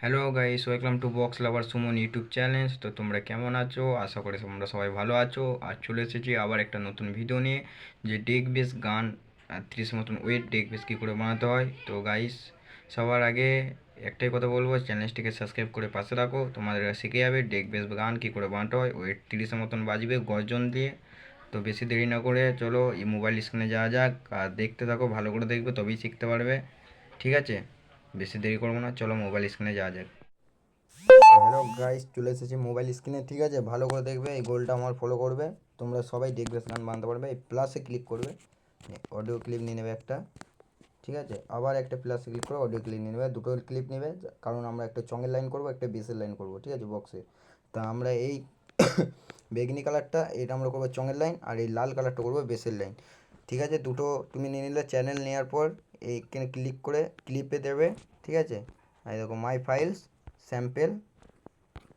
Hello guys, welcome to box lover Suman YouTube channel. তো তোমরা কেমন আছো? আশা করি তোমরা সবাই ভালো আছো। আর চলে এসেছি আবার একটা নতুন ভিডিও নিয়ে, যে ডেক বেস গান 30 মতন ওয়েট ডেক বেস কী করে বানাতে হয়। তো গাইস, সবার আগে একটাই কথা বলবো, চ্যানেলটিকে সাবস্ক্রাইব করে পাশে রাখো, তোমাদের শিখে যাবে ডেক বেস গান কী করে বানাতে হয়। ওয়েট 30 মতন বাজবে গর্জন দিয়ে। তো বেশি দেরি না করে চলো এই মোবাইল স্ক্রিনে যাওয়া যাক, আর দেখতে থাকো, ভালো করে দেখবে তবেই শিখতে পারবে। ঠিক আছে, বেশি দেরি করবো না, চলো মোবাইল স্ক্রিনে যাওয়া যাক। হ্যালো গাইস, চলে এসেছি মোবাইল স্ক্রিনে। ঠিক আছে, ভালো করে দেখবে, এই গোলটা আমার ফলো করবে। তোমরা সবাই দেখবে, গান বানাতে পারবে। এই প্লাসে ক্লিক করবে, অডিও ক্লিপ নিয়ে নেবে একটা। ঠিক আছে, আবার একটা প্লাসে ক্লিক করে অডিও ক্লিপ নিয়ে নেবে, দুটো ক্লিপ নেবে, কারণ আমরা একটা চঙের লাইন করব, একটা বেসের লাইন করব। ঠিক আছে, বক্সে। তা আমরা এই বেগনি কালারটা, এটা আমরা করবো চঙের লাইন, আর এই লাল কালারটা করবো বেসের লাইন। ঠিক আছে, দুটো তুমি নিয়ে নিলে। চ্যানেল নেওয়ার পর এইখানে ক্লিক করে ক্লিপে দেবে। ঠিক আছে, এই দেখো মাই ফাইলস, স্যাম্পেল।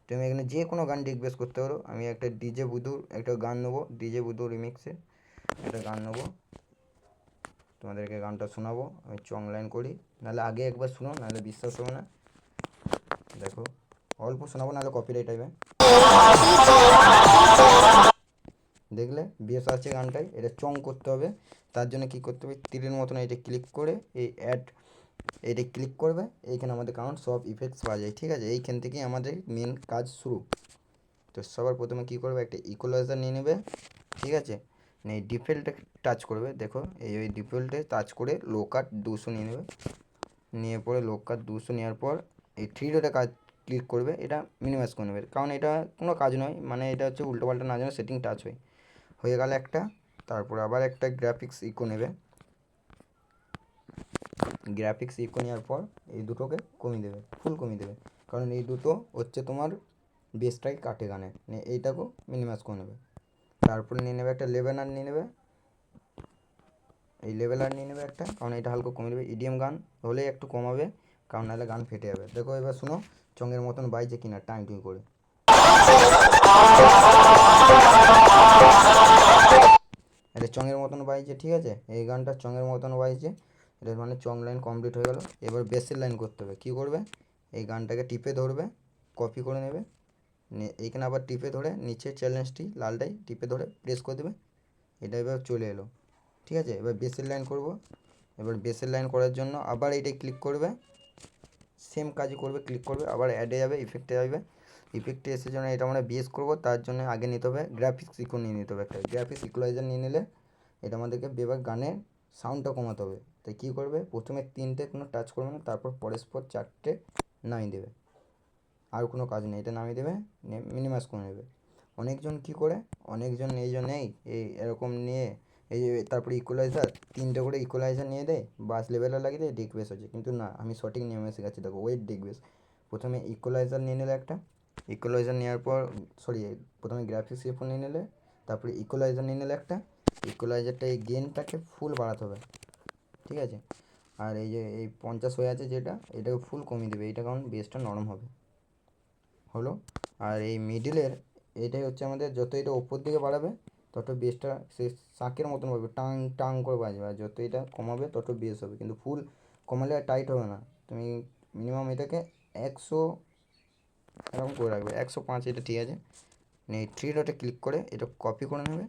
তুমি এখানে যে কোনো গান রিকোয়েস্ট করতে পারো। আমি একটা ডিজে বুধুর একটা গান নেবো, ডিজে বুধুর রিমিক্সে একটা গান নেবো, তোমাদেরকে গানটা শোনাবো। আমি চং লাইন করি, নাহলে আগে একবার শুনো, নাহলে বিশ্বাস হবে না। দেখো, অল্প শোনাবো, নাহলে কপিরাইট আসবে। দেখলে বেশ আছে গানটাই, এটা চং করতে হবে। তার জন্য কী করতে হবে, তীরের মতন এটা ক্লিক করে এই অ্যাড, এটা ক্লিক করবে। এইখানে আমাদের কারণ সব ইফেক্টস পাওয়া যায়। ঠিক আছে, এইখান থেকেই আমাদের মেন কাজ শুরু। তো সবার প্রথমে কী করবে, একটা ইকুয়ালাইজার নিয়ে নেবে। ঠিক আছে, এই ডিফল্টে টাচ করবে। দেখো, এই ওই ডিফল্টে টাচ করে লো কাট 200 নিয়ে নেবে। নিয়ে পরে লো কাট 200 নেওয়ার পর এই থ্রি ডটে কাজ ক্লিক করবে, এটা মিনিমাইজ করে নেবে, কারণ এটা কোনো কাজ নয়, মানে এটা হচ্ছে উল্টোপাল্টা না যেন সেটিং টাচ হয়। হয়ে গেল একটা। তারপর আবার একটা গ্রাফিক্স ইকো নেবে। গ্রাফিক্স ইকো নেওয়ার পর এই দুটোকে কমিয়ে দেবে, ফুল কমিয়ে দেবে, কারণ এই দুটো হচ্ছে তোমার বেসটাই কাটে গানে। এইটাকেও মিনিমাইজ করে নেবে। তারপরে নিয়ে নেবে একটা লেভেলার নিয়ে নেবে। এই লেভেলার নিয়ে নেবে একটা, কারণ এটা হালকা কমে দেবে। ইডিএম গান হলে একটু কমাবে, কারণ নাহলে গান ফেটে যাবে। দেখো এবার শুনো, চঙের মতন বাইছে কিনা টাইম টুই করে। এটা চঙের মতন বাইছে। ঠিক আছে, এই গানটা চঙের মতন বাইছে, এটা মানে চং লাইন কমপ্লিট হয়ে গেল। এবার বেসের লাইন করতে হবে। কী করবে, এই গানটাকে টিপে ধরবে, কপি করে নেবে, এইখানে আবার টিপে ধরে নিচে চ্যালেঞ্জটি লালটাই টিপে ধরে প্রেস করে দেবে। এটা এবার চলে এলো। ঠিক আছে, এবার বেসের লাইন করব। এবার বেসের লাইন করার জন্য আবার এইটাই ক্লিক করবে, সেম কাজই করবে, ক্লিক করবে, আবার অ্যাডে যাবে, ইফেক্টে যাবে। ইফেক্টে এসে জন্য এটা আমরা বেস করব, তার জন্য আগে নিতে হবে গ্রাফিক্স ইকো নিয়ে নিতে হবে। একটা গ্রাফিক্স ইকুয়ালাইজার নিয়ে নিলে এটা আমাদেরকে এবার গানের সাউন্ডটা কমাতে হবে। তাই কী করবে, প্রথমে 3টে কোনো টাচ করবে না, তারপর পরস্পর 4টে নামিয়ে দেবে। আর কোনো কাজ নেই, এটা নামিয়ে দেবে, মিনিমাইজ করে নেবে। অনেকজন কী করে, অনেকজন এই জন্যেই এই এরকম নিয়ে এই তারপরে ইকুয়ালাইজার 3টে করে ইকুয়ালাইজার নিয়ে দেয়, বাস লেভেলার লাগিয়ে দেয়, ডেক বেস হচ্ছে। কিন্তু না, আমি সঠিক নিয়মে শেখাচ্ছি। দেখো, ওয়েট ডেক বেস। প্রথমে ইকুয়ালাইজার নিয়ে নিলে একটা, ইকুয়ালাইজার নেওয়ার পর প্রথমে গ্রাফিক্স ইকো নিয়ে নিলে, তারপরে ইকুয়ালাইজার নিয়ে নিলে একটা। ইকুয়ালাইজারটা এই গেনটাকে ফুল বাড়াতে হবে। ঠিক আছে, আর এই যে এই 50 হয়ে আছে যেটা, এটাকে ফুল কমিয়ে দেবে, এটা কারণ বেসটা নরম হবে। হলো। আর এই মিডিলের এটাই হচ্ছে আমাদের, যত এটা ওপর দিকে বাড়াবে তত বেসটা সে শাঁকের মতন হবে, টাং টাং করে বাজবে। আর যত এটা কমাবে তত বেস হবে, কিন্তু ফুল কমালে আর টাইট হবে না। তুমি মিনিমাম এটাকে 100 এরকম করে রাখবে, 105। এটা ঠিক আছে। এই থ্রি ডটে ক্লিক করে এটা কপি করে নেবে,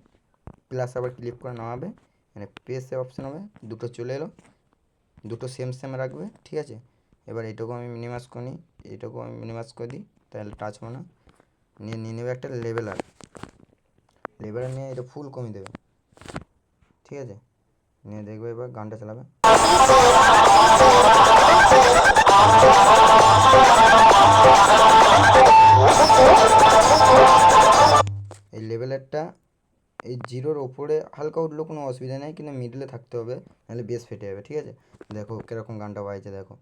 প্লাস আবার ক্লিক করে নামাবে, মানে পেসে অপশান হবে, দুটো চলে এলো, দুটো সেম সেম রাখবে। ঠিক আছে, এবার এটাকেও আমি মিনিমাইজ করে নিই, এটাকেও আমি মিনিমাইজ করে দিই, তাহলে টাচ হবে না। নিয়ে নেবে একটা লেভেলার, লেভেলার নিয়ে এটা ফুল কমিয়ে দেবে। ঠিক আছে, নিয়ে দেখবে এবার গানটা চালাবে। এই লেভেলারটা এই জিরোর ওপরে হালকা উঠলেও কোনো অসুবিধা নেই, কিন্তু মিডলে থাকতে হবে, নাহলে বেস ফেটে যাবে। ঠিক আছে, দেখো কীরকম গানটা বাজছে, দেখো।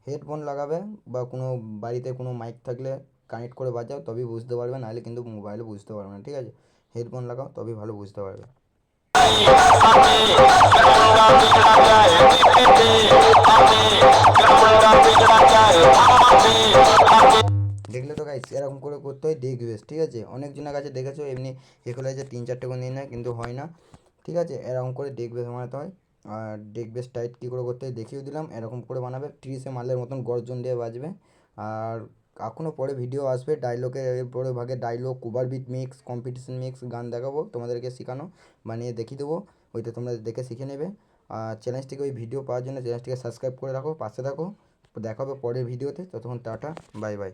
হেডফোন লাগাবে, বা কোনো বাড়িতে কোনো মাইক থাকলে কানেক্ট করে বাজাও, তবেই বুঝতে পারবে, নাহলে কিন্তু মোবাইলে বুঝতে পারবে না। ঠিক আছে, হেডফোন লাগাও, তবেই ভালো বুঝতে পারবে। দেখলে তো গাইস, এরকম করে করতে হয় ডেক বেস। ঠিক আছে, অনেকজনের কাছে দেখেছো এমনি ইকুয়ালাইজার 3-4টে করে নিয়ে নেয়, কিন্তু হয় না। ঠিক আছে, এরকম করে ডেক বেস বানাতে হয়। আর ডেক বেস টাইট কী করে করতে হয় দেখিয়ে দিলাম, এরকম করে বানাবে, 30 মালের মতন গর্জন দিয়ে বাজবে। আর এখনও পরে ভিডিও আসবে ডায়লগের, পরে ভাগে dialogue, cover beat mix, competition mix গান দেখাবো তোমাদেরকে শেখানো, বানিয়ে দেখিয়ে দেবো, ওইটা তোমরা দেখে শিখে নেবে। আর চ্যানেলটিকে ওই ভিডিও পাওয়ার জন্য চ্যানেলটিকে সাবস্ক্রাইব করে রাখো, পাশে থাকো। দেখা হবে পরের ভিডিওতে, ততক্ষণ টাটা, বাই বাই।